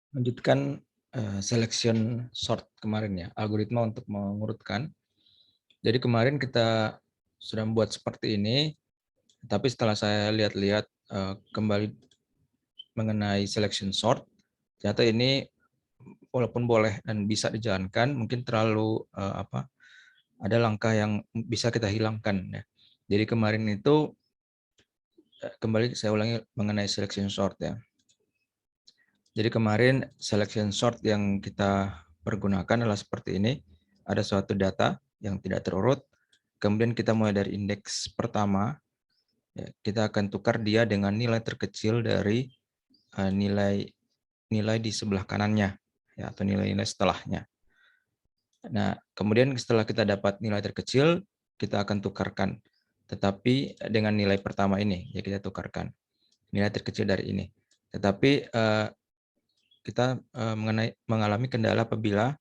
Lanjutkan selection sort kemarin ya, algoritma untuk mengurutkan. Jadi kemarin kita sudah membuat seperti ini, tapi setelah saya lihat-lihat kembali mengenai selection sort, ternyata ini walaupun boleh dan bisa dijalankan, mungkin terlalu ada langkah yang bisa kita hilangkan ya. Jadi kemarin itu kembali saya ulangi mengenai selection sort ya. Jadi kemarin selection sort yang kita pergunakan adalah seperti ini. Ada suatu data yang tidak terurut, kemudian kita mulai dari indeks pertama, ya, kita akan tukar dia dengan nilai terkecil dari nilai di sebelah kanannya, ya, atau nilai-nilai setelahnya. Nah, kemudian setelah kita dapat nilai terkecil, kita akan tukarkan. Tetapi dengan nilai pertama ini, ya kita tukarkan nilai terkecil dari ini. Tetapi kita mengalami kendala apabila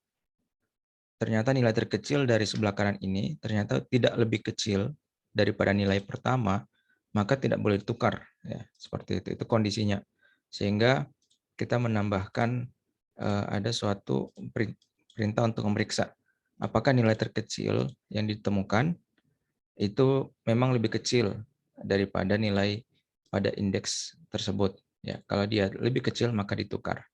ternyata nilai terkecil dari sebelah kanan ini ternyata tidak lebih kecil daripada nilai pertama, maka tidak boleh ditukar. Ya, seperti itu kondisinya. Sehingga kita menambahkan ada suatu perintah untuk memeriksa apakah nilai terkecil yang ditemukan itu memang lebih kecil daripada nilai pada indeks tersebut. Ya, kalau dia lebih kecil maka ditukar.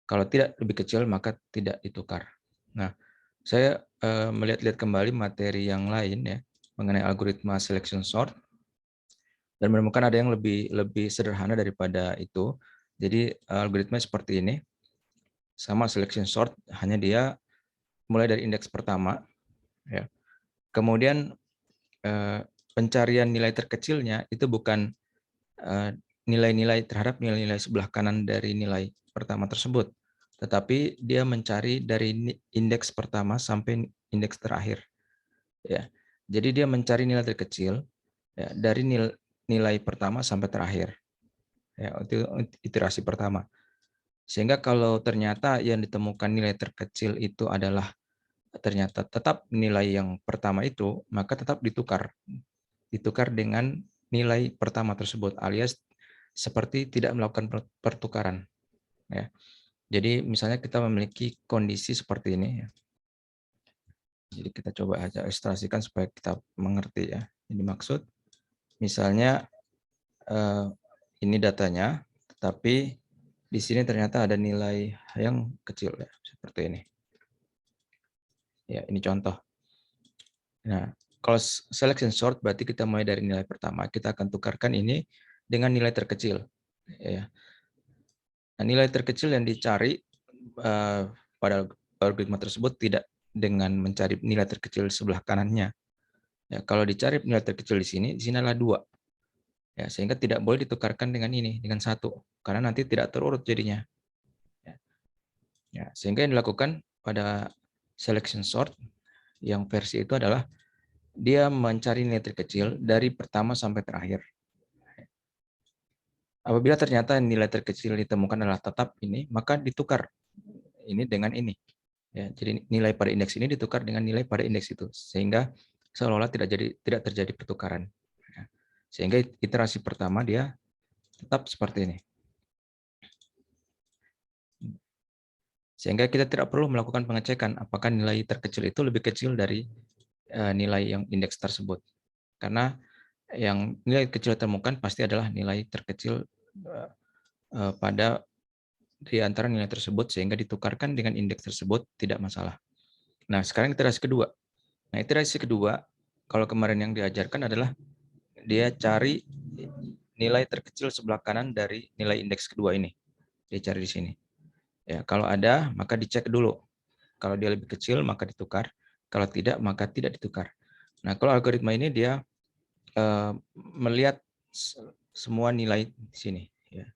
Kalau tidak lebih kecil maka tidak ditukar. Nah, saya melihat-lihat kembali materi yang lain ya mengenai algoritma selection sort dan menemukan ada yang lebih sederhana daripada itu. Jadi algoritma seperti ini, sama selection sort, hanya dia mulai dari indeks pertama, ya. Kemudian pencarian nilai terkecilnya itu bukan nilai-nilai terhadap nilai-nilai sebelah kanan dari nilai pertama tersebut, tetapi dia mencari dari indeks pertama sampai indeks terakhir. Ya, jadi dia mencari nilai terkecil ya, dari nilai pertama sampai terakhir. Ya, itu iterasi pertama. Sehingga kalau ternyata yang ditemukan nilai terkecil itu adalah ternyata tetap nilai yang pertama itu, maka tetap ditukar. Ditukar dengan nilai pertama tersebut, alias seperti tidak melakukan pertukaran. Ya. Jadi misalnya kita memiliki kondisi seperti ini. Ya. Jadi kita coba aja ilustrasikan supaya kita mengerti ya. Ini maksud. Misalnya ini datanya, tetapi di sini ternyata ada nilai yang kecil ya, seperti ini. Ya, ini contoh. Nah, kalau selection sort berarti kita mulai dari nilai pertama, kita akan tukarkan ini dengan nilai terkecil. Ya. Nah, nilai terkecil yang dicari pada algoritma tersebut tidak dengan mencari nilai terkecil sebelah kanannya. Ya, kalau dicari nilai terkecil di sini adalah 2. Ya, sehingga tidak boleh ditukarkan dengan ini, dengan 1. Karena nanti tidak terurut jadinya. Ya, sehingga yang dilakukan pada selection sort yang versi itu adalah dia mencari nilai terkecil dari pertama sampai terakhir. Apabila ternyata nilai terkecil ditemukan adalah tetap ini, maka ditukar ini dengan ini. Ya, jadi nilai pada indeks ini ditukar dengan nilai pada indeks itu, sehingga seolah-olah tidak terjadi pertukaran. Ya. Sehingga iterasi pertama dia tetap seperti ini. Sehingga kita tidak perlu melakukan pengecekan apakah nilai terkecil itu lebih kecil dari nilai yang indeks tersebut. Karena yang nilai kecil temukan pasti adalah nilai terkecil pada di antara nilai tersebut, sehingga ditukarkan dengan indeks tersebut tidak masalah. Nah, sekarang iterasi kedua. Nah, iterasi kedua, kalau kemarin yang diajarkan adalah dia cari nilai terkecil sebelah kanan dari nilai indeks kedua ini. Dia cari di sini. Ya, kalau ada, maka dicek dulu. Kalau dia lebih kecil, maka ditukar. Kalau tidak, maka tidak ditukar. Nah, kalau algoritma ini dia melihat semua nilai di sini. Ya.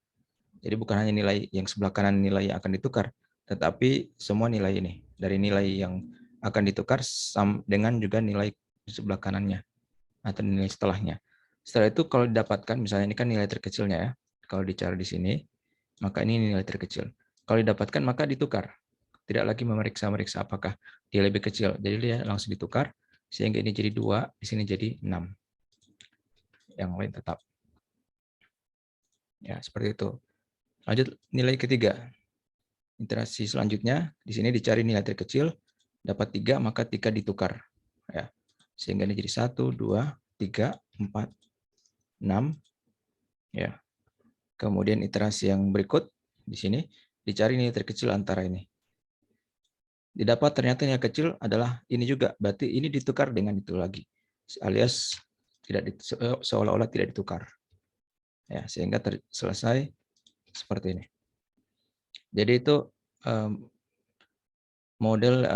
Jadi bukan hanya nilai yang sebelah kanan nilai yang akan ditukar, tetapi semua nilai ini. Dari nilai yang akan ditukar dengan juga nilai di sebelah kanannya atau nilai setelahnya. Setelah itu kalau didapatkan, misalnya ini kan nilai terkecilnya ya. Kalau dicari di sini, maka ini nilai terkecil. Kalau didapatkan, maka ditukar. Tidak lagi memeriksa-meriksa apakah dia lebih kecil. Jadi dia langsung ditukar, sehingga ini jadi 2, di sini jadi 6. Yang lain tetap. Ya, seperti itu. Lanjut nilai ketiga. iterasi selanjutnya, di sini dicari nilai terkecil, dapat 3, maka 3 ditukar. Ya. Sehingga ini jadi 1, 2, 3, 4, 6. Ya. Kemudian iterasi yang berikut, di sini dicari nilai terkecil antara ini. Didapat ternyata nilai kecil adalah ini juga, berarti ini ditukar dengan itu lagi. Alias seolah-olah tidak ditukar. Ya, sehingga selesai seperti ini. Jadi itu model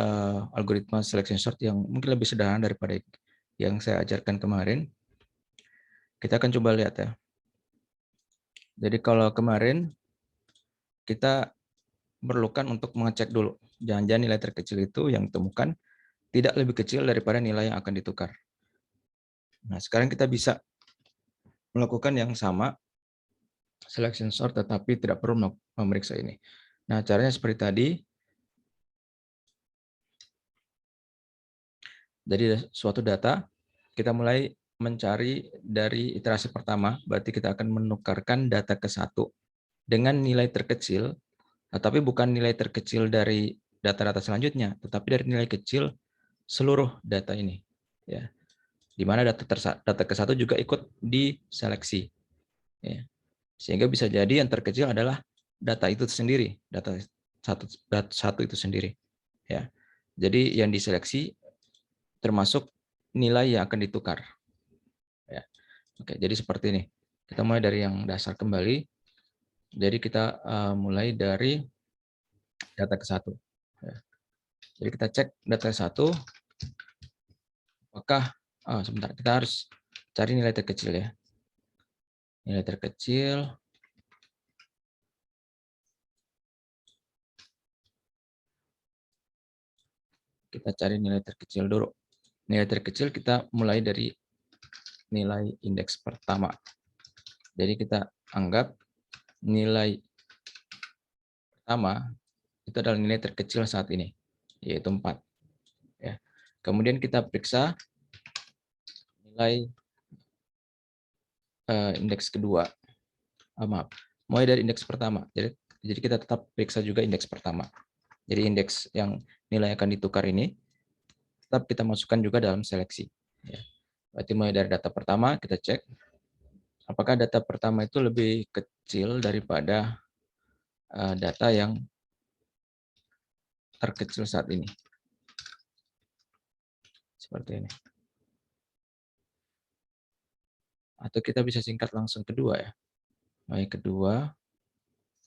algoritma selection sort yang mungkin lebih sederhana daripada yang saya ajarkan kemarin. Kita akan coba lihat ya. Jadi kalau kemarin kita perlukan untuk mengecek dulu, jangan-jangan nilai terkecil itu yang ditemukan tidak lebih kecil daripada nilai yang akan ditukar. Nah, sekarang kita bisa melakukan yang sama, selection sort, tetapi tidak perlu memeriksa ini. Nah, caranya seperti tadi. Dari suatu data, kita mulai mencari dari iterasi pertama, berarti kita akan menukarkan data ke satu dengan nilai terkecil, tetapi bukan nilai terkecil dari data-data selanjutnya, tetapi dari nilai kecil seluruh data ini. Ya. Di mana data ke satu juga ikut diseleksi. Ya. Sehingga bisa jadi yang terkecil adalah data itu sendiri, data satu itu sendiri. Ya. Jadi yang diseleksi termasuk nilai yang akan ditukar. Ya. Oke, jadi seperti ini. Kita mulai dari yang dasar kembali. Jadi kita mulai dari data ke satu. Ya. Jadi kita cek data ke satu. Apakah sebentar, kita harus cari nilai terkecil ya. Nilai terkecil. Kita cari nilai terkecil dulu. Nilai terkecil kita mulai dari nilai indeks pertama. Jadi kita anggap nilai pertama itu adalah nilai terkecil saat ini, yaitu 4. Ya. Kemudian kita periksa nilai indeks kedua. Maaf, mulai dari indeks pertama. Jadi kita tetap periksa juga indeks pertama. Jadi indeks yang nilai akan ditukar ini tetap kita masukkan juga dalam seleksi. Ya. Berarti mulai dari data pertama kita cek apakah data pertama itu lebih kecil daripada data yang terkecil saat ini. Seperti ini. Atau kita bisa singkat langsung kedua ya. Mulai kedua.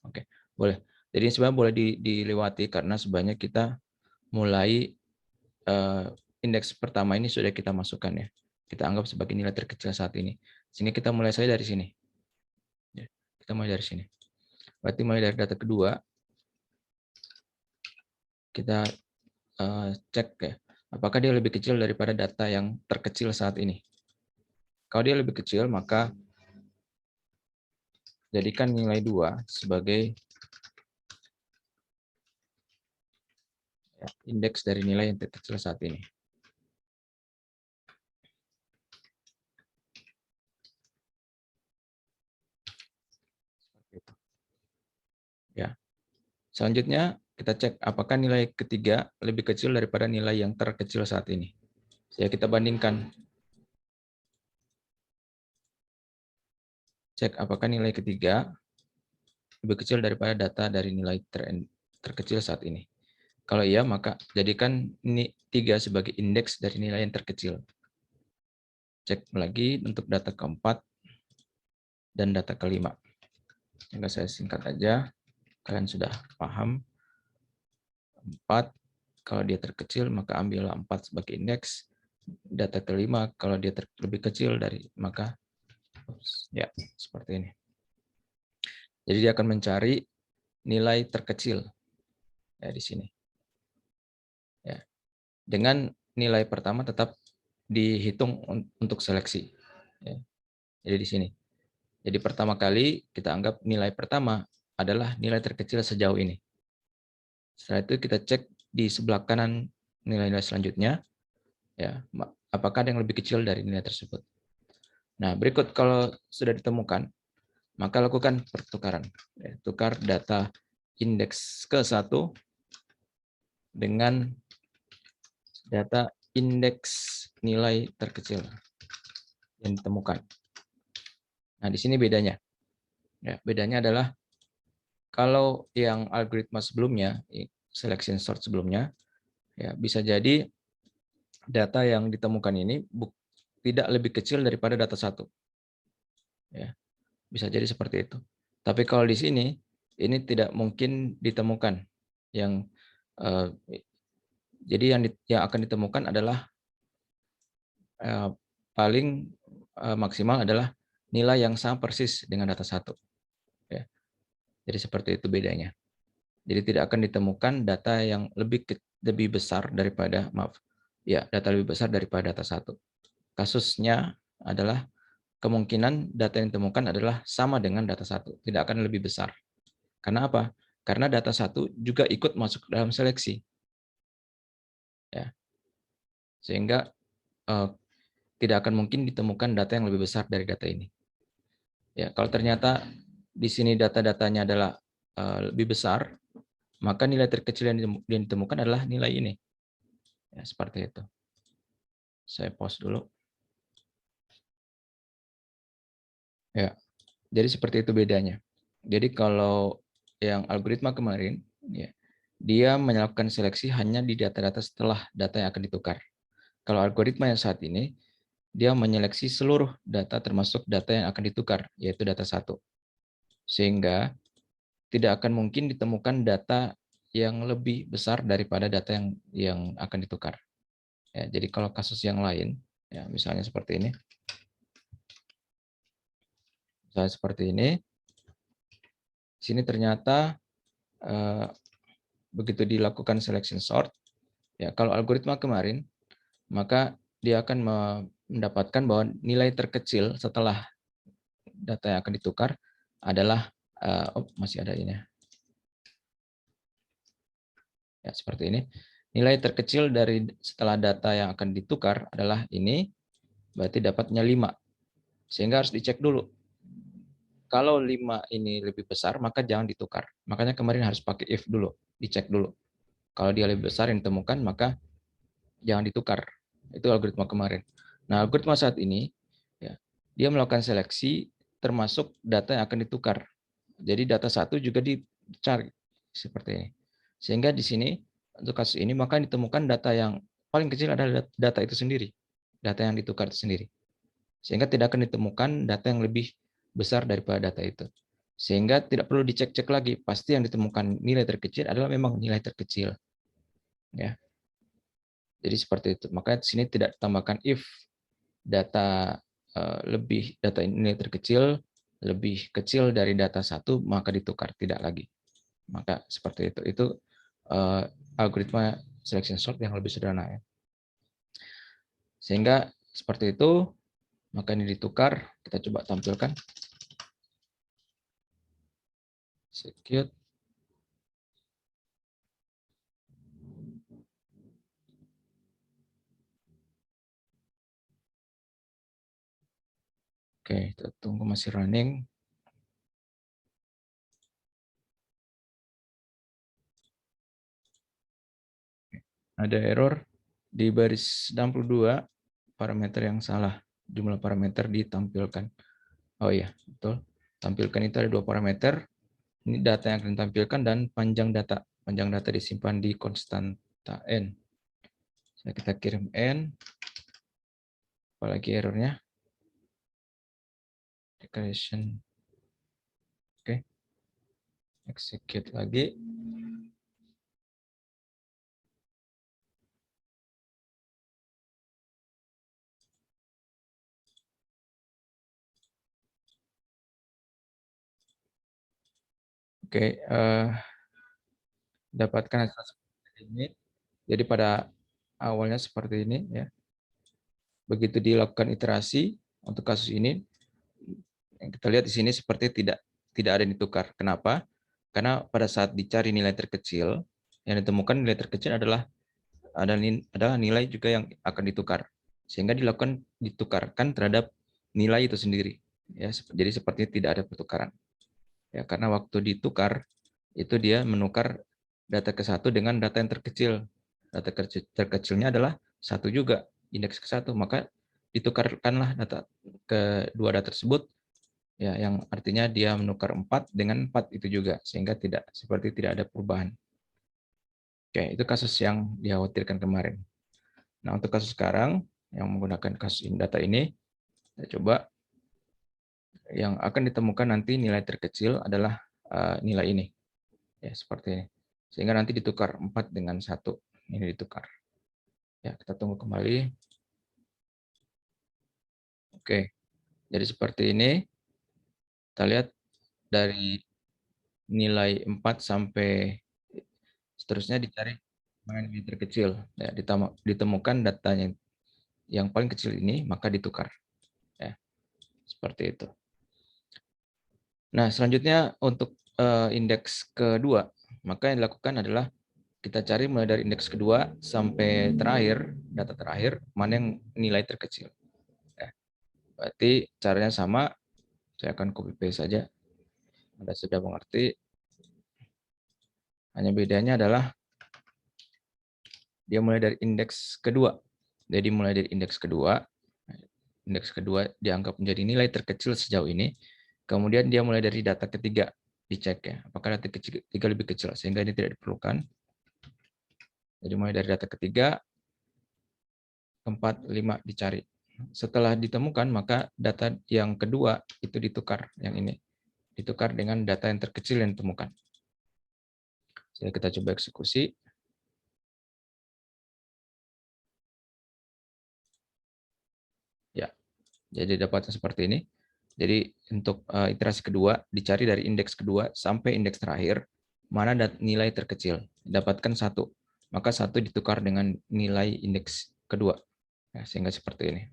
Oke, boleh. Jadi sebenarnya boleh dilewati karena sebenarnya kita mulai indeks pertama ini sudah kita masukkan ya. Kita anggap sebagai nilai terkecil saat ini. Sehingga kita mulai saja dari sini. Ya, kita mulai dari sini. Berarti mulai dari data kedua, kita cek ya, apakah dia lebih kecil daripada data yang terkecil saat ini. Kalau dia lebih kecil, maka jadikan nilai 2 sebagai indeks dari nilai yang terkecil saat ini. Ya. Selanjutnya kita cek apakah nilai ketiga lebih kecil daripada nilai yang terkecil saat ini. Jadi kita bandingkan. Cek apakah nilai ketiga lebih kecil daripada data dari nilai terkecil saat ini. Kalau iya, maka jadikan ini 3 sebagai indeks dari nilai yang terkecil. Cek lagi untuk data keempat dan data kelima. Jika saya singkat aja, kalian sudah paham. 4, kalau dia terkecil, maka ambillah 4 sebagai indeks. Data kelima, kalau dia lebih kecil dari, maka ya seperti ini. Jadi dia akan mencari nilai terkecil ya di sini. Ya. Dengan nilai pertama tetap dihitung untuk seleksi. Ya. Jadi di sini. Jadi pertama kali kita anggap nilai pertama adalah nilai terkecil sejauh ini. Setelah itu kita cek di sebelah kanan nilai-nilai selanjutnya, ya, apakah ada yang lebih kecil dari nilai tersebut. Nah, berikut kalau sudah ditemukan, maka lakukan pertukaran. Tukar data indeks ke-1 dengan data indeks nilai terkecil yang ditemukan. Nah, di sini bedanya. Ya, bedanya adalah kalau yang algoritma sebelumnya, selection sort sebelumnya, ya bisa jadi data yang ditemukan ini tidak lebih kecil daripada data 1. Ya, bisa jadi seperti itu. Tapi kalau di sini, ini tidak mungkin ditemukan. Yang jadi yang akan ditemukan adalah paling maksimal adalah nilai yang sama persis dengan data 1. Ya. Jadi seperti itu bedanya. Jadi tidak akan ditemukan data yang lebih besar daripada data lebih besar daripada data 1. Kasusnya adalah kemungkinan data yang ditemukan adalah sama dengan data 1, tidak akan lebih besar. Karena apa? Karena data 1 juga ikut masuk dalam seleksi. Ya. Sehingga tidak akan mungkin ditemukan data yang lebih besar dari data ini. Ya, kalau ternyata di sini data-datanya adalah lebih besar, maka nilai terkecil yang ditemukan adalah nilai ini. Ya, seperti itu. Saya pause dulu. Ya, jadi seperti itu bedanya. Jadi kalau yang algoritma kemarin, ya, dia melakukan seleksi hanya di data-data setelah data yang akan ditukar. Kalau algoritma yang saat ini, dia menyeleksi seluruh data termasuk data yang akan ditukar, yaitu data 1. Sehingga tidak akan mungkin ditemukan data yang lebih besar daripada data yang akan ditukar. Ya, jadi kalau kasus yang lain, ya misalnya seperti ini, di sini ternyata begitu dilakukan selection sort, ya kalau algoritma kemarin, maka dia akan mendapatkan bahwa nilai terkecil setelah data yang akan ditukar adalah masih ada ini. Ya, seperti ini. Nilai terkecil dari setelah data yang akan ditukar adalah ini, berarti dapatnya 5. Sehingga harus dicek dulu. Kalau 5 ini lebih besar, maka jangan ditukar. Makanya kemarin harus pakai if dulu, dicek dulu. Kalau dia lebih besar yang ditemukan, maka jangan ditukar. Itu algoritma kemarin. Nah, algoritma saat ini, ya, dia melakukan seleksi termasuk data yang akan ditukar. Jadi data 1 juga dicari seperti ini. Sehingga di sini untuk kasus ini maka ditemukan data yang paling kecil adalah data itu sendiri, data yang ditukar itu sendiri. Sehingga tidak akan ditemukan data yang lebih besar daripada data itu. Sehingga tidak perlu dicek-cek lagi, pasti yang ditemukan nilai terkecil adalah memang nilai terkecil. Ya. Jadi seperti itu. Makanya di sini tidak ditambahkan if data data nilai terkecil lebih kecil dari data 1 maka ditukar, tidak lagi. Maka seperti itu. Itu algoritma selection sort yang lebih sederhana ya. Sehingga seperti itu, maka ini ditukar. Kita coba tampilkan. Execute. Oke, kita tunggu masih running. Ada error di baris 62, parameter yang salah. Jumlah parameter ditampilkan. Oh iya, betul. Tampilkan itu ada 2 parameter. Ini data yang akan ditampilkan dan panjang data. Panjang data disimpan di konstanta n. Kita kirim n. Apalagi errornya. Declaration. Oke. Execute lagi. Oke, dapatkan hasil seperti ini. Jadi pada awalnya seperti ini ya. Begitu dilakukan iterasi untuk kasus ini, yang kita lihat di sini seperti tidak ada yang ditukar. Kenapa? Karena pada saat dicari nilai terkecil, yang ditemukan nilai terkecil adalah nilai juga yang akan ditukar. Sehingga ditukarkan terhadap nilai itu sendiri. Ya, jadi seperti tidak ada pertukaran. Ya, karena waktu ditukar itu dia menukar data ke satu dengan data yang terkecil. Data terkecilnya adalah satu juga, indeks ke satu, maka ditukarkanlah data kedua data tersebut, ya, yang artinya dia menukar 4 dengan 4 itu juga, sehingga seperti tidak ada perubahan. Oke, itu kasus yang dikhawatirkan kemarin. Nah, untuk kasus sekarang yang menggunakan kasus data ini, kita coba yang akan ditemukan nanti nilai terkecil adalah nilai ini. Ya, seperti ini. Sehingga nanti ditukar 4 dengan 1. Ini ditukar. Ya, kita tunggu kembali. Oke. Jadi seperti ini. Kita lihat dari nilai 4 sampai seterusnya dicari mana nilai terkecil. Ya, ditemukan datanya yang paling kecil ini, maka ditukar. Ya, seperti itu. Nah, selanjutnya untuk indeks kedua, maka yang dilakukan adalah kita cari mulai dari indeks kedua sampai terakhir, data terakhir, mana yang nilai terkecil. Ya, berarti caranya sama, saya akan copy paste saja. Anda sudah mengerti. Hanya bedanya adalah dia mulai dari indeks kedua. Jadi mulai dari indeks kedua dianggap menjadi nilai terkecil sejauh ini. Kemudian dia mulai dari data ketiga, dicek ya, apakah data ketiga lebih kecil, sehingga ini tidak diperlukan. Jadi mulai dari data ketiga, 4, 5 dicari. Setelah ditemukan, maka data yang kedua itu ditukar, yang ini. Ditukar dengan data yang terkecil yang ditemukan. Jadi kita coba eksekusi. Ya, jadi dapatnya seperti ini. Jadi untuk iterasi kedua, dicari dari indeks kedua sampai indeks terakhir, mana nilai terkecil. Dapatkan 1. Maka 1 ditukar dengan nilai indeks kedua. Ya, sehingga seperti ini.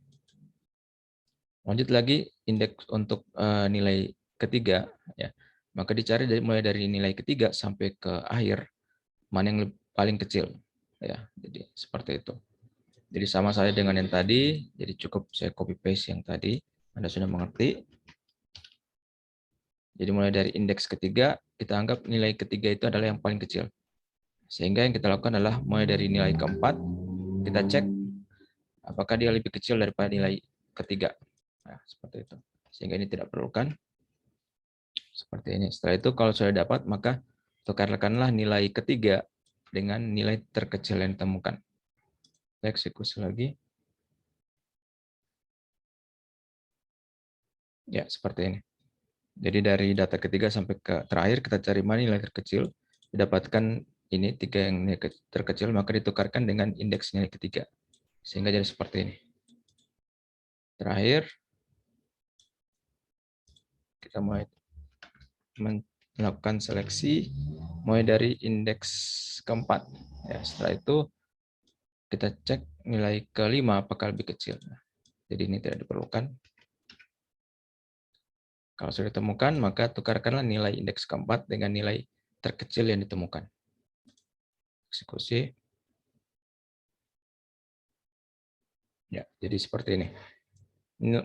Lanjut lagi, indeks untuk nilai ketiga. Ya, maka dicari mulai dari nilai ketiga sampai ke akhir, mana yang paling kecil. Ya, jadi seperti itu. Jadi sama saja dengan yang tadi, jadi cukup saya copy paste yang tadi. Anda sudah mengerti. Jadi mulai dari indeks ketiga, kita anggap nilai ketiga itu adalah yang paling kecil. Sehingga yang kita lakukan adalah mulai dari nilai keempat, kita cek apakah dia lebih kecil daripada nilai ketiga. Nah, seperti itu. Sehingga ini tidak perlukan. Seperti ini. Setelah itu kalau sudah dapat, maka tukarkanlah nilai ketiga dengan nilai terkecil yang ditemukan. Kita eksekusi lagi. Ya, seperti ini. Jadi dari data ketiga sampai ke terakhir kita cari mana nilai terkecil, didapatkan ini 3 yang nilai terkecil, maka ditukarkan dengan indeks nilai ketiga. Sehingga jadi seperti ini. Terakhir, kita mulai melakukan seleksi mulai dari indeks keempat. Ya, setelah itu kita cek nilai kelima apakah lebih kecil. Jadi ini tidak diperlukan. Kalau sudah ditemukan, maka tukarkanlah nilai indeks keempat dengan nilai terkecil yang ditemukan. Eksekusi. Ya, jadi seperti ini.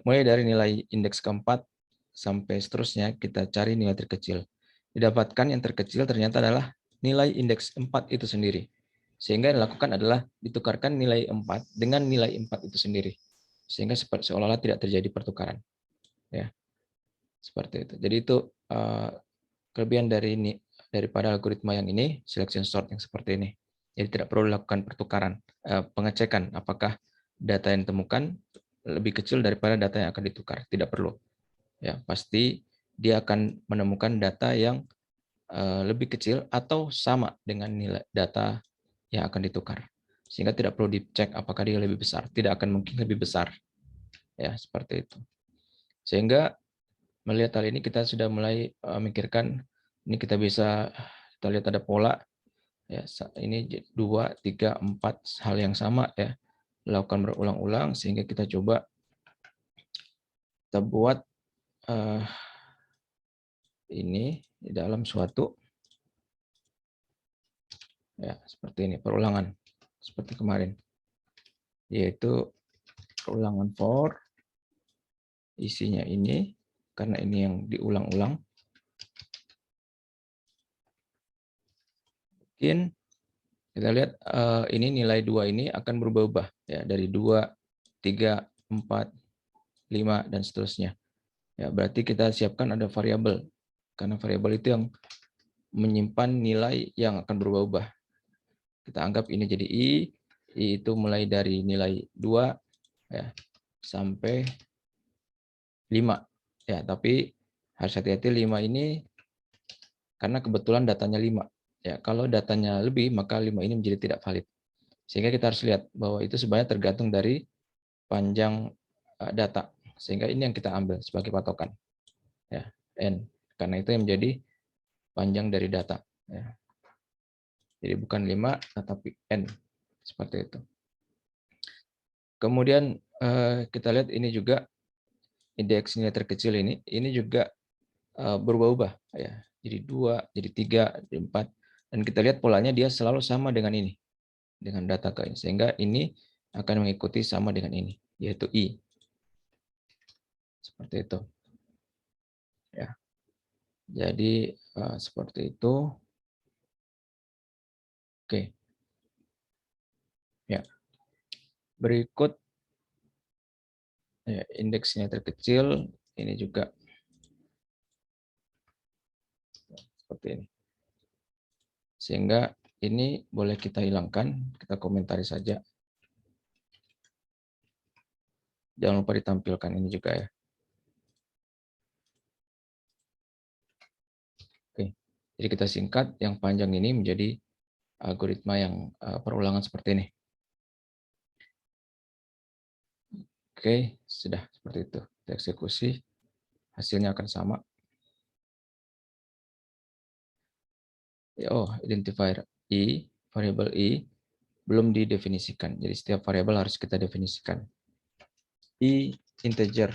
Mulai dari nilai indeks keempat sampai seterusnya, kita cari nilai terkecil. Didapatkan yang terkecil ternyata adalah nilai indeks 4 itu sendiri. Sehingga yang dilakukan adalah ditukarkan nilai 4 dengan nilai 4 itu sendiri. Sehingga seolah-olah tidak terjadi pertukaran. Ya, seperti itu. Jadi itu kelebihan daripada algoritma yang ini, selection sort yang seperti ini. Jadi tidak perlu dilakukan pertukaran, pengecekan apakah data yang ditemukan lebih kecil daripada data yang akan ditukar. Tidak perlu. Ya, pasti dia akan menemukan data yang lebih kecil atau sama dengan nilai data yang akan ditukar. Sehingga tidak perlu dicek apakah dia lebih besar. Tidak akan mungkin lebih besar. Ya, seperti itu. Sehingga melihat hal ini kita sudah mulai memikirkan, ini kita lihat ada pola. Ya, ini 2, 3, 4 hal yang sama ya. Lakukan berulang-ulang sehingga kita coba kita buat ini di dalam suatu ya seperti ini, perulangan seperti kemarin, yaitu perulangan for isinya ini, karena ini yang diulang-ulang. mungkin kita lihat ini nilai 2 ini akan berubah-ubah ya dari 2, 3, 4, 5 dan seterusnya. Ya, berarti kita siapkan ada variabel. Karena variabel itu yang menyimpan nilai yang akan berubah-ubah. Kita anggap ini jadi I itu mulai dari nilai 2 ya sampai 5. Ya, tapi harus hati-hati 5 ini karena kebetulan datanya 5. Ya, kalau datanya lebih maka 5 ini menjadi tidak valid. Sehingga kita harus lihat bahwa itu sebenarnya tergantung dari panjang data. Sehingga ini yang kita ambil sebagai patokan. Ya, N. Karena itu yang menjadi panjang dari data. Ya. Jadi bukan 5, tetapi N. Seperti itu. Kemudian kita lihat ini juga indeks nilai terkecil ini juga berubah-ubah. Ya. Jadi 2, jadi 3, jadi 4. Dan kita lihat polanya dia selalu sama dengan ini. Dengan data ke ini. Sehingga ini akan mengikuti sama dengan ini. Yaitu I. Seperti itu. Ya. Jadi seperti itu. Oke. Ya. Berikut ya, indeksnya terkecil ini juga seperti ini. Sehingga ini boleh kita hilangkan, kita komentari saja. Jangan lupa ditampilkan ini juga ya. Oke. Jadi kita singkat yang panjang ini menjadi algoritma yang perulangan seperti ini. Oke, sudah seperti itu. Kita eksekusi, hasilnya akan sama. Oh, identifier I, variabel I, belum didefinisikan. Jadi setiap variabel harus kita definisikan. I integer.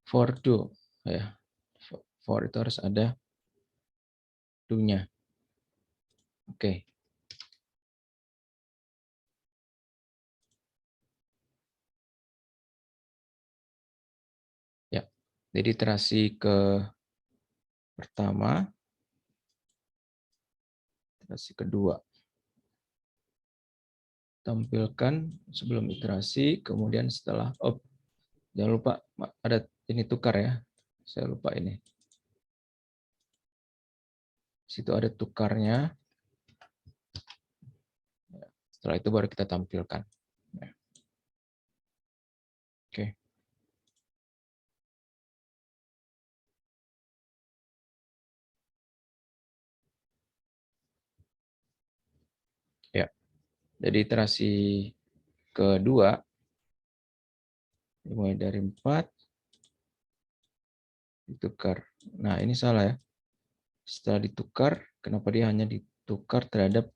For do. Ya. For itu harus ada do-nya. Oke. Ya. Jadi iterasi ke pertama, iterasi kedua. Tampilkan sebelum iterasi, kemudian setelah jangan lupa ada ini tukar ya. Saya lupa ini. Situ ada tukarnya. Setelah itu baru kita tampilkan. Oke. Ya. Jadi iterasi kedua dimulai dari 4 ditukar. Nah, ini salah ya. Setelah ditukar, kenapa dia hanya ditukar terhadap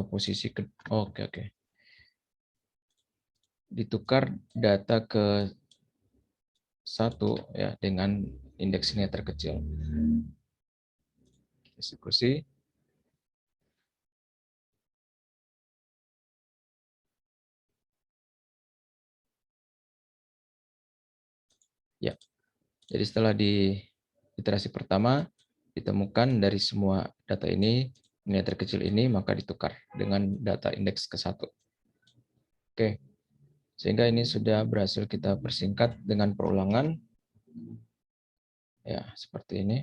posisi ke oke. Ditukar data ke 1 ya dengan indeks nilai terkecil. Eksekusi. Ya. Jadi setelah di iterasi pertama ditemukan dari semua data ini nilai terkecil ini, maka ditukar dengan data indeks ke 1. Oke. Sehingga ini sudah berhasil kita persingkat dengan perulangan. Ya, seperti ini.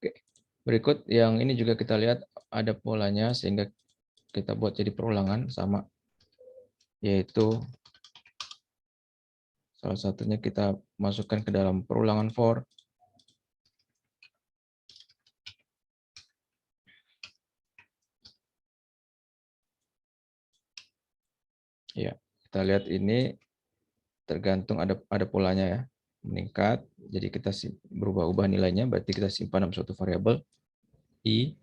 Oke. Berikut yang ini juga kita lihat ada polanya sehingga kita buat jadi perulangan sama, yaitu salah satunya kita masukkan ke dalam perulangan for. Ya, kita lihat ini tergantung ada polanya ya, meningkat. Jadi kita berubah-ubah nilainya, berarti kita simpan dalam suatu variabel I.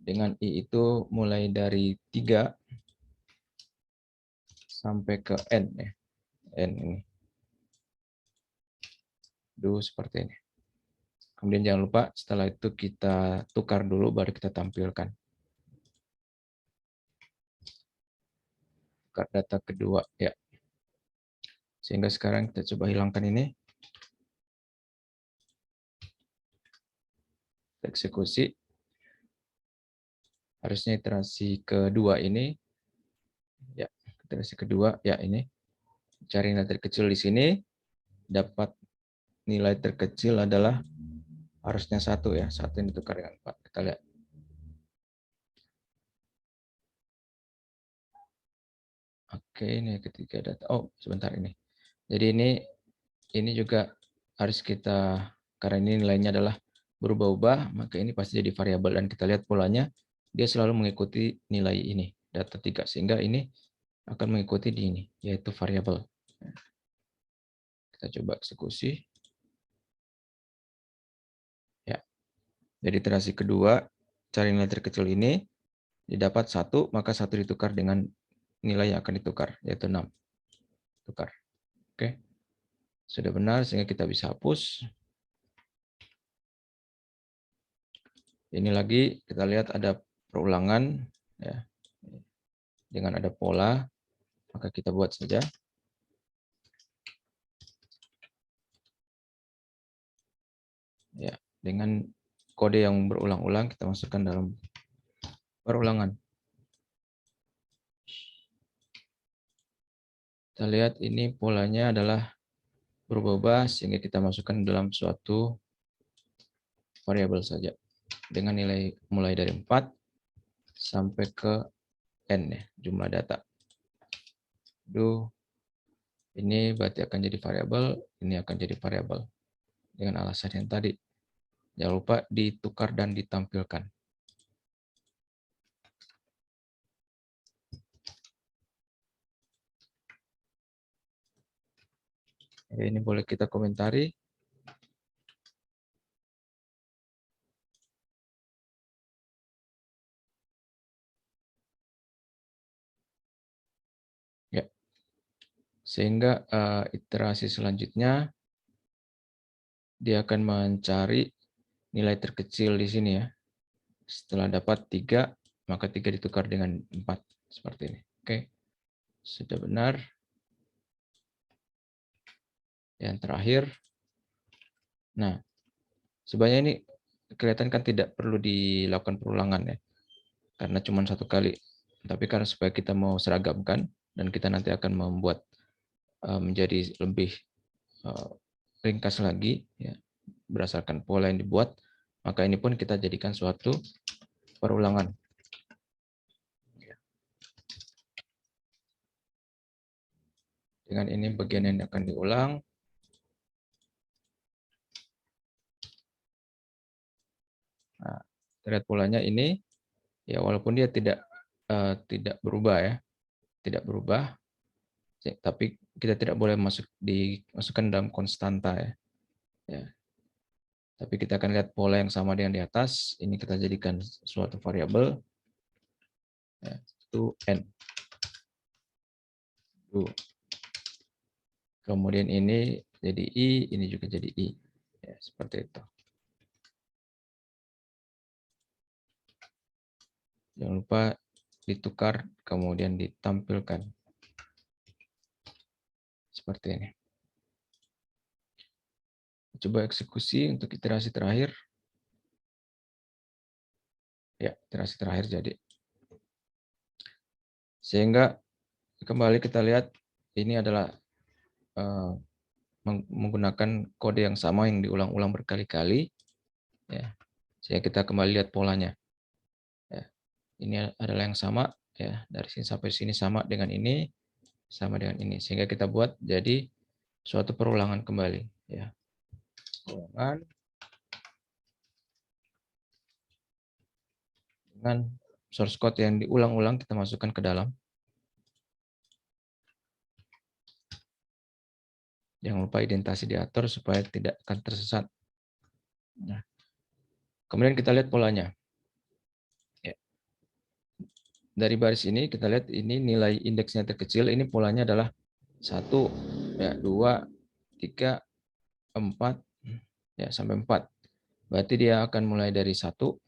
Dengan I itu mulai dari 3 sampai ke N ya. N ini. Seperti ini. Kemudian jangan lupa setelah itu kita tukar dulu baru kita tampilkan. tukar data kedua ya. Sehingga sekarang kita coba hilangkan ini. Kita eksekusi. Harusnya iterasi kedua ini ya, iterasi kedua ya ini. Cari nilai terkecil di sini, dapat nilai terkecil adalah harusnya 1 ya, 1 yang ditukar dengan 4. Kita lihat. Oke, ini ketiga data. Oh, sebentar ini. Jadi ini juga harus kita, karena ini nilainya adalah berubah-ubah, maka ini pasti jadi variabel, dan kita lihat polanya dia selalu mengikuti nilai ini, data 3, sehingga ini akan mengikuti di ini, yaitu variabel. Kita coba eksekusi. Ya. Jadi iterasi kedua, cari nilai terkecil ini, didapat 1, maka 1 ditukar dengan nilai yang akan ditukar, yaitu 6. Tukar. Oke. Sudah benar, sehingga kita bisa hapus. Ini lagi kita lihat ada perulangan ya. Dengan ada pola, maka kita buat saja. Ya, dengan kode yang berulang-ulang kita masukkan dalam perulangan. Kita lihat ini polanya adalah berubah-ubah, sehingga kita masukkan dalam suatu variabel saja dengan nilai mulai dari 4 sampai ke n ya, jumlah data. Ini berarti akan jadi variabel, ini akan jadi variabel dengan alasan yang tadi. Jangan lupa ditukar dan ditampilkan. Ini boleh kita komentari. Ya. Sehingga iterasi selanjutnya dia akan mencari nilai terkecil di sini ya. Setelah dapat 3, maka 3 ditukar dengan 4 seperti ini. Oke. Sudah benar. Yang terakhir. Nah, sebenarnya ini kelihatan kan tidak perlu dilakukan perulangan ya. Karena cuma 1 kali. Tapi karena supaya kita mau seragamkan dan kita nanti akan membuat menjadi lebih ringkas lagi ya, berdasarkan pola yang dibuat, maka ini pun kita jadikan suatu perulangan. Dengan ini bagian yang akan diulang. Nah, lihat polanya ini ya, walaupun dia tidak berubah ya, tidak berubah, tapi kita tidak boleh dimasukkan dalam konstanta ya. Ya. Tapi kita akan lihat pola yang sama dengan di atas. Ini kita jadikan suatu variabel. Ya, itu n. Kemudian ini jadi i, ini juga jadi i. Ya, seperti itu. Jangan lupa ditukar, kemudian ditampilkan. Seperti ini. Coba eksekusi untuk iterasi terakhir. Ya, iterasi terakhir jadi. Sehingga kembali kita lihat ini adalah menggunakan kode yang sama yang diulang-ulang berkali-kali. Ya. Sehingga kita kembali lihat polanya. Ya. Ini adalah yang sama. Ya, dari sini sampai sini sama dengan ini, sama dengan ini. Sehingga kita buat jadi suatu perulangan kembali. Ya. Perulangan. Dengan source code yang diulang-ulang kita masukkan ke dalam. Jangan lupa identasi diatur supaya tidak akan tersesat. Nah, kemudian kita lihat polanya. Ya. Dari baris ini kita lihat ini nilai indeksnya terkecil. Ini polanya adalah 1, ya, 2, 3, 4, ya, sampai 4. Berarti dia akan mulai dari 1.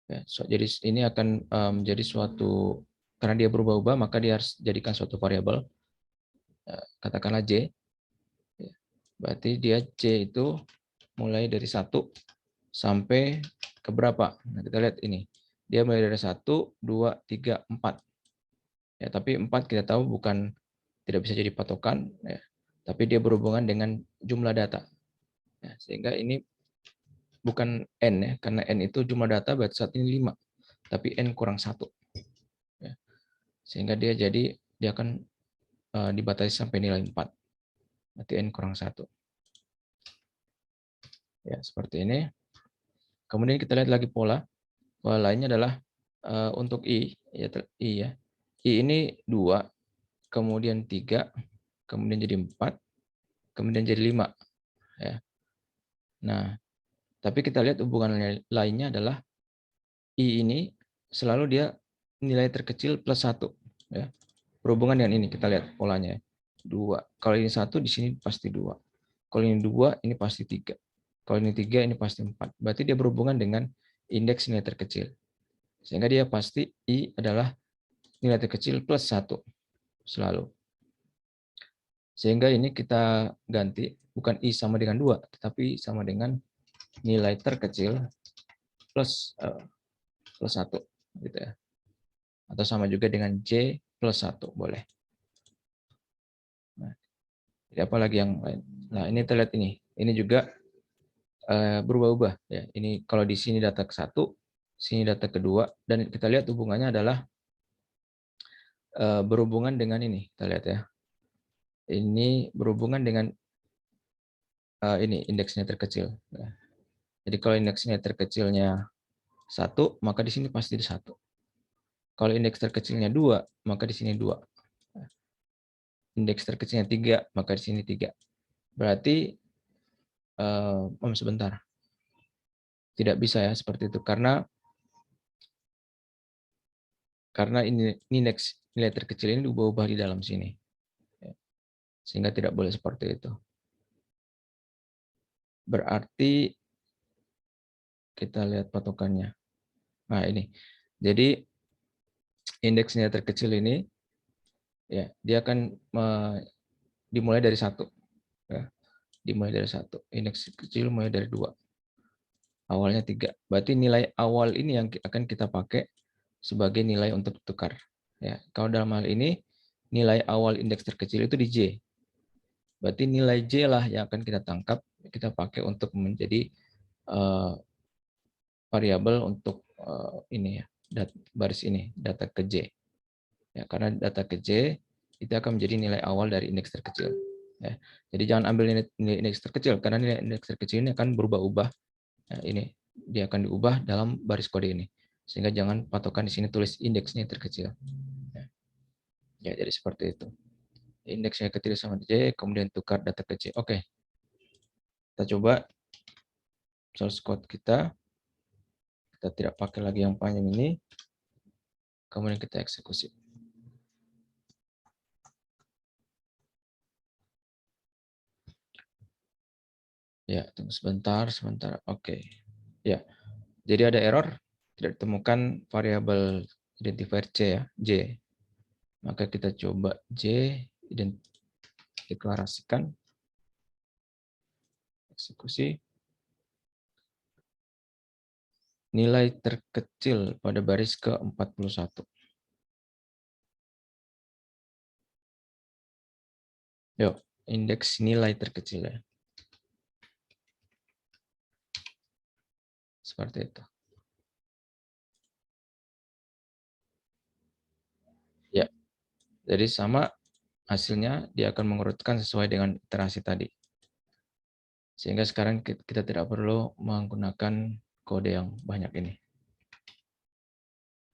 Ya, jadi ini akan menjadi suatu karena dia berubah-ubah, maka dia harus jadikan suatu variabel, katakanlah J. Berarti dia C itu mulai dari 1 sampai ke berapa? Nah, kita lihat ini. Dia mulai dari 1, 2, 3, 4. Ya, tapi 4 kita tahu bukan, tidak bisa jadi patokan, ya, tapi dia berhubungan dengan jumlah data. Ya, sehingga ini bukan N ya, karena N itu jumlah data, berarti saat ini 5. Tapi N kurang 1. Ya. Sehingga dia akan dibatasi sampai nilai 4. Berarti N kurang 1. Ya, seperti ini. Kemudian kita lihat lagi pola. Pola lainnya adalah untuk I, ya, I ya. I ini 2, kemudian 3, kemudian jadi 4, kemudian jadi 5. Ya. Nah, tapi kita lihat hubungan lainnya adalah I ini selalu dia nilai terkecil plus 1. Ya. Berhubungan dengan ini, kita lihat polanya. 2. Kalau ini 1, di sini pasti 2. Kalau ini 2, ini pasti 3. Kalau ini 3, ini pasti 4. Berarti dia berhubungan dengan indeks nilai terkecil. Sehingga dia pasti I adalah nilai terkecil plus 1 selalu. Sehingga ini kita ganti, bukan I sama dengan 2, tetapi sama dengan nilai terkecil plus 1. Gitu ya. Atau sama juga dengan J plus 1, boleh. Nah, jadi apa lagi yang lain? Nah, ini kita lihat ini. Ini juga berubah-ubah. Ya. Ini kalau di sini data ke-1, sini data kedua, dan kita lihat hubungannya adalah berhubungan dengan ini. Kita lihat ya. Ini berhubungan dengan ini indeksnya terkecil. Ya. Jadi kalau indeksnya terkecilnya 1, maka di sini pasti 1. Kalau indeks terkecilnya 2, maka di sini 2. Indeks terkecilnya 3, maka di sini 3. Berarti sebentar. Tidak bisa ya seperti itu karena ini indeks nilai terkecil ini diubah-ubah di dalam sini. Sehingga tidak boleh seperti itu. Berarti kita lihat patokannya. Nah, ini. Jadi indeks nilai terkecil ini ya, dia akan dimulai dari 1. Ya. Dimulai dari 1. Indeks kecil mulai dari 2. Awalnya 3. Berarti nilai awal ini yang akan kita pakai sebagai nilai untuk tukar. Ya, kalau dalam hal ini nilai awal indeks terkecil itu di J. Berarti nilai J lah yang akan kita tangkap, kita pakai untuk menjadi variabel untuk ini ya, baris ini, data ke J. Ya, karena data ke J itu akan menjadi nilai awal dari indeks terkecil. Ya. Jadi jangan ambil nilai indeks terkecil, karena nilai indeks terkecil ini akan berubah-ubah. Ya, ini dia akan diubah dalam baris kode ini. Sehingga jangan patokan di sini tulis indeksnya terkecil. Ya, jadi seperti itu. Indeksnya kecil sama J, kemudian tukar data ke J. Oke. Kita coba source code kita. Kita tidak pakai lagi yang panjang ini. Kemudian kita eksekusi. Ya, tunggu sebentar. Oke. Ya. Jadi ada error, tidak ditemukan variabel identifier C ya, J. Maka kita coba J deklarasikan. Eksekusi. Nilai terkecil pada baris ke-41. Yuk, indeks nilai terkecil ya. Seperti itu. Ya, jadi sama hasilnya dia akan mengurutkan sesuai dengan iterasi tadi. Sehingga sekarang kita tidak perlu menggunakan kode yang banyak ini.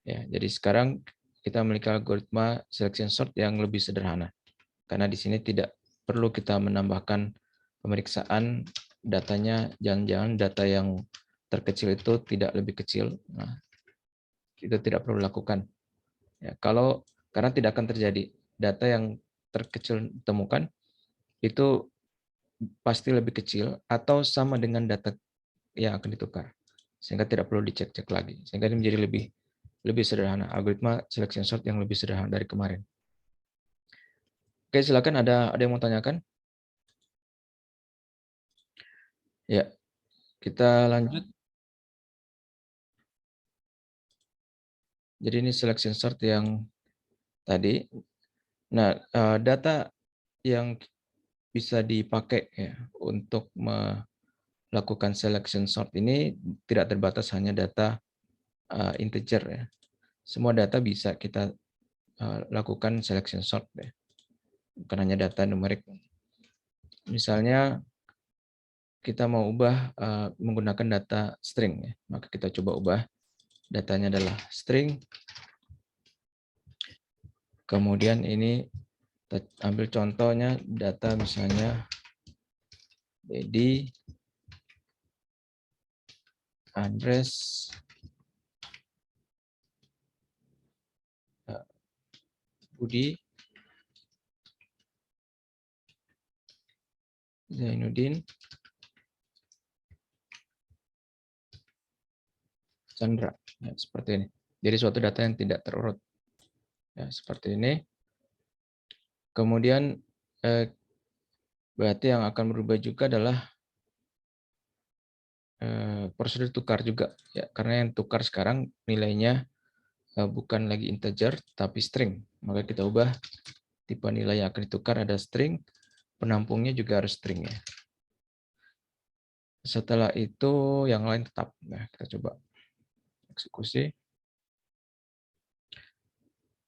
Ya, jadi sekarang kita memiliki algoritma selection sort yang lebih sederhana. Karena di sini tidak perlu kita menambahkan pemeriksaan datanya, jangan-jangan data yang terkecil itu tidak lebih kecil. Nah, itu tidak perlu dilakukan. Ya, karena tidak akan terjadi data yang terkecil ditemukan itu pasti lebih kecil atau sama dengan data yang akan ditukar. Sehingga tidak perlu dicek-cek lagi. Sehingga ini menjadi lebih lebih sederhana, algoritma selection sort yang lebih sederhana dari kemarin. Oke, silakan ada yang mau tanyakan? Ya, kita lanjut. Jadi ini selection sort yang tadi. Nah, data yang bisa dipakai ya untuk melakukan selection sort ini tidak terbatas hanya data integer ya. Semua data bisa kita lakukan selection sort ya. Bukan hanya data numerik. Misalnya kita mau ubah menggunakan data string ya. Maka kita coba ubah datanya adalah string. Kemudian ini kita ambil contohnya data misalnya Dedi, Andres, Budi, Zainuddin, Chandra. Ya, seperti ini. Jadi suatu data yang tidak terurut. Ya, seperti ini. Kemudian berarti yang akan berubah juga adalah prosedur tukar juga ya, karena yang tukar sekarang nilainya bukan lagi integer tapi string. Maka kita ubah tipe nilai yang akan ditukar ada string, penampungnya juga harus string ya. Setelah itu yang lain tetap. Nah, kita coba eksekusi.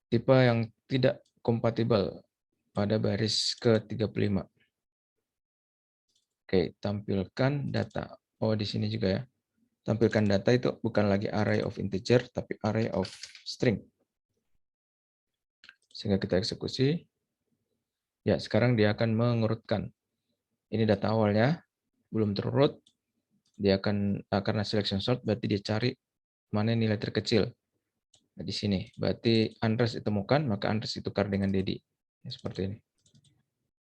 Tipe yang tidak kompatibel pada baris ke-35. Oke, tampilkan data. Oh, di sini juga ya. Tampilkan data itu bukan lagi array of integer, tapi array of string. Sehingga kita eksekusi. Ya, sekarang dia akan mengurutkan. Ini data awalnya, belum terurut. Dia akan, karena selection sort, berarti dia cari mana nilai terkecil. Nah, di sini. Berarti Andres ditemukan, maka Andres ditukar dengan Dedi. Ya, seperti ini.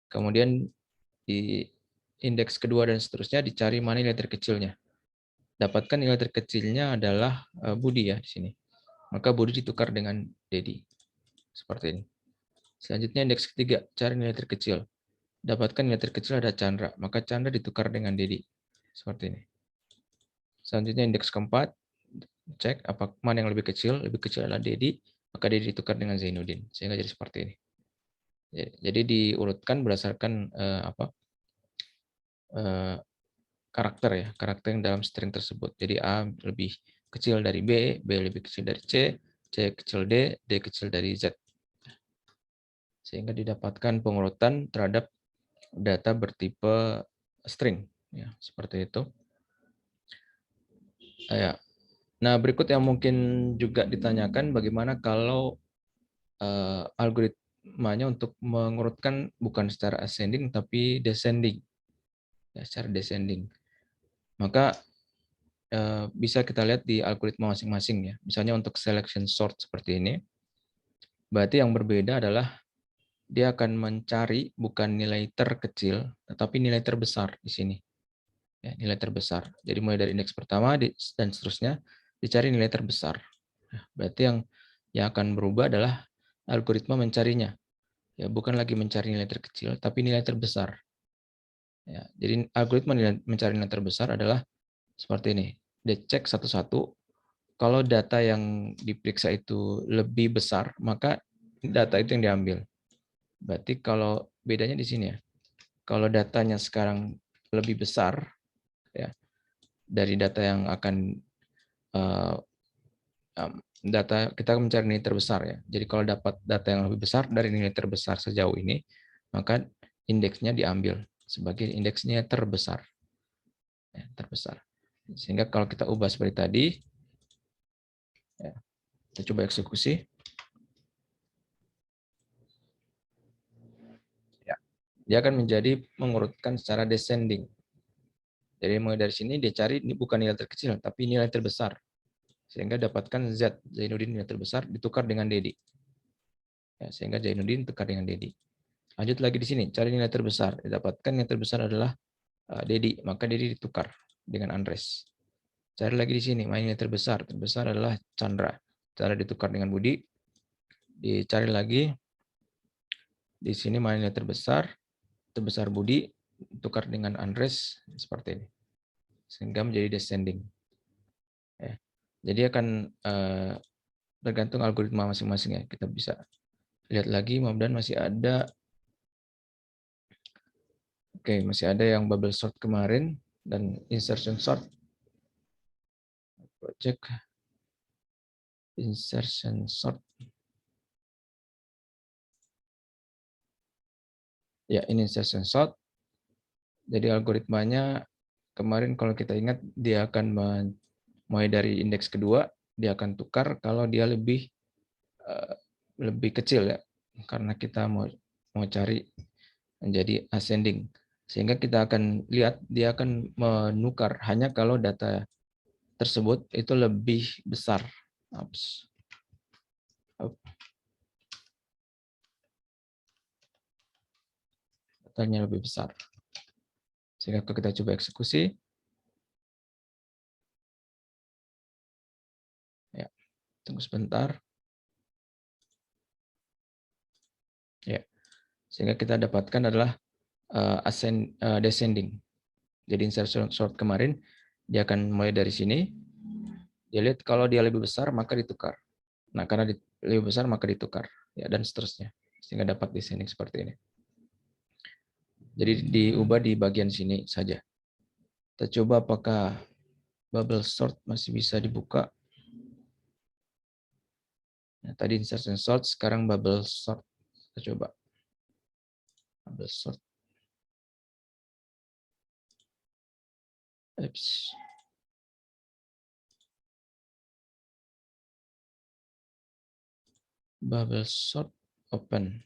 Kemudian di indeks kedua dan seterusnya dicari mana nilai terkecilnya. Dapatkan nilai terkecilnya adalah Budi ya di sini. Maka Budi ditukar dengan Dedi. Seperti ini. Selanjutnya indeks ketiga, cari nilai terkecil. Dapatkan nilai terkecil ada Chandra, maka Chandra ditukar dengan Dedi. Seperti ini. Selanjutnya indeks keempat, cek apa mana yang lebih kecil adalah Dedi, maka Dedi ditukar dengan Zainuddin. Sehingga jadi seperti ini. Jadi diurutkan berdasarkan karakter ya, karakter yang dalam string tersebut. Jadi A lebih kecil dari B, B lebih kecil dari C, C kecil D kecil dari Z. Sehingga didapatkan pengurutan terhadap data bertipe string ya, seperti itu. Ya. Nah, berikut yang mungkin juga ditanyakan bagaimana kalau algoritmanya untuk mengurutkan bukan secara ascending tapi descending. Ya, secara descending. Maka bisa kita lihat di algoritma masing-masing ya. Misalnya untuk selection sort seperti ini. Berarti yang berbeda adalah dia akan mencari bukan nilai terkecil tetapi nilai terbesar di sini. Ya, nilai terbesar. Jadi mulai dari indeks pertama dan seterusnya dicari nilai terbesar. Nah, berarti yang akan berubah adalah algoritma mencarinya. Ya, bukan lagi mencari nilai terkecil tapi nilai terbesar. Ya, jadi algoritma mencari nilai terbesar adalah seperti ini. Dia cek satu-satu. Kalau data yang diperiksa itu lebih besar, maka data itu yang diambil. Berarti kalau bedanya di sini ya. Kalau datanya sekarang lebih besar, ya dari data yang akan data kita mencari nilai terbesar ya. Jadi kalau dapat data yang lebih besar dari nilai terbesar sejauh ini, maka indeksnya diambil sebagai indeksnya terbesar. Ya, terbesar. Sehingga kalau kita ubah seperti tadi, ya, kita coba eksekusi. Ya, dia akan menjadi mengurutkan secara descending. Jadi mulai dari sini dia cari ini bukan nilai terkecil, tapi nilai terbesar. Sehingga dapatkan Z, Zainuddin nilai terbesar, ditukar dengan Dedi. Ya, sehingga Zainuddin tukar dengan Dedi. Lanjut lagi di sini, cari nilai terbesar. Didapatkan nilai terbesar adalah Dedi, maka Dedi ditukar dengan Andres. Cari lagi di sini, main nilai terbesar. Terbesar adalah Chandra. setelah ditukar dengan Budi, dicari lagi di sini mana nilai terbesar Budi, tukar dengan Andres seperti ini, sehingga menjadi descending. Ya. Jadi akan tergantung algoritma masing-masing ya. Kita bisa lihat lagi, mudah-mudahan masih ada. Oke, masih ada yang bubble sort kemarin dan insertion sort. Project insertion sort. Ya, ini insertion sort. Jadi algoritmanya kemarin kalau kita ingat dia akan mulai dari indeks kedua, dia akan tukar kalau dia lebih kecil ya. Karena kita mau cari menjadi ascending. Sehingga kita akan lihat dia akan menukar hanya kalau data tersebut itu lebih besar. Datanya lebih besar. Sehingga kalau kita coba eksekusi, ya, tunggu sebentar. Ya, sehingga kita dapatkan adalah descending. Jadi insertion sort kemarin dia akan mulai dari sini. Dia lihat kalau dia lebih besar maka ditukar. Nah, karena lebih besar maka ditukar, ya, dan seterusnya. Sehingga dapat descending seperti ini. Jadi diubah di bagian sini saja. Kita coba apakah bubble sort masih bisa dibuka. Nah, tadi insertion sort, sekarang bubble sort. Kita coba. Bubble sort. Oops. Bubble sort open.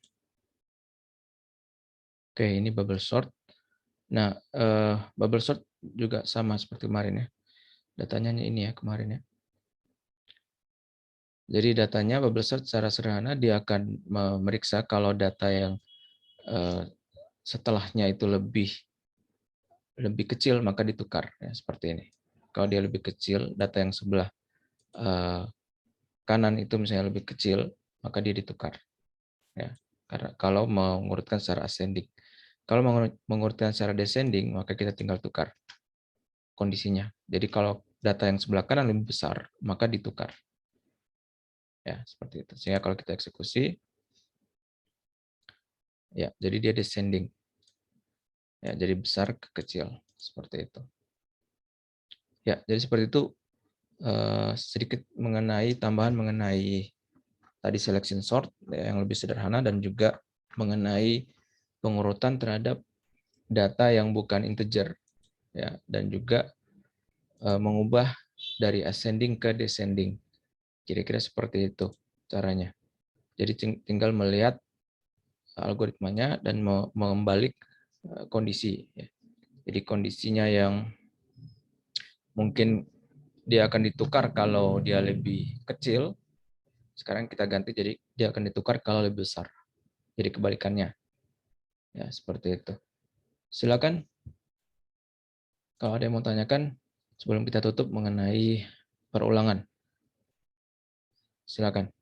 Oke, ini bubble sort. Nah, bubble sort juga sama seperti kemarin ya. Datanya ini ya kemarin ya. Jadi datanya bubble sort secara sederhana dia akan memeriksa kalau data yang setelahnya itu lebih kecil maka ditukar ya, seperti ini. Kalau dia lebih kecil, data yang sebelah kanan itu misalnya lebih kecil, maka dia ditukar. Ya, karena kalau mengurutkan secara ascending. Kalau mengurutkan secara descending, maka kita tinggal tukar kondisinya. Jadi kalau data yang sebelah kanan lebih besar, maka ditukar. Ya, seperti itu. Sehingga kalau kita eksekusi, ya, jadi dia descending. Ya, jadi besar ke kecil, seperti itu. Ya, jadi seperti itu sedikit mengenai tambahan mengenai tadi selection sort ya, yang lebih sederhana, dan juga mengenai pengurutan terhadap data yang bukan integer ya, dan juga mengubah dari ascending ke descending. Kira-kira seperti itu caranya. Jadi tinggal melihat algoritmanya dan mengembalik kondisi. Jadi kondisinya yang mungkin dia akan ditukar kalau dia lebih kecil, sekarang kita ganti jadi dia akan ditukar kalau lebih besar. Jadi kebalikannya. Ya, seperti itu. Silakan kalau ada yang mau tanyakan sebelum kita tutup mengenai perulangan. Silakan.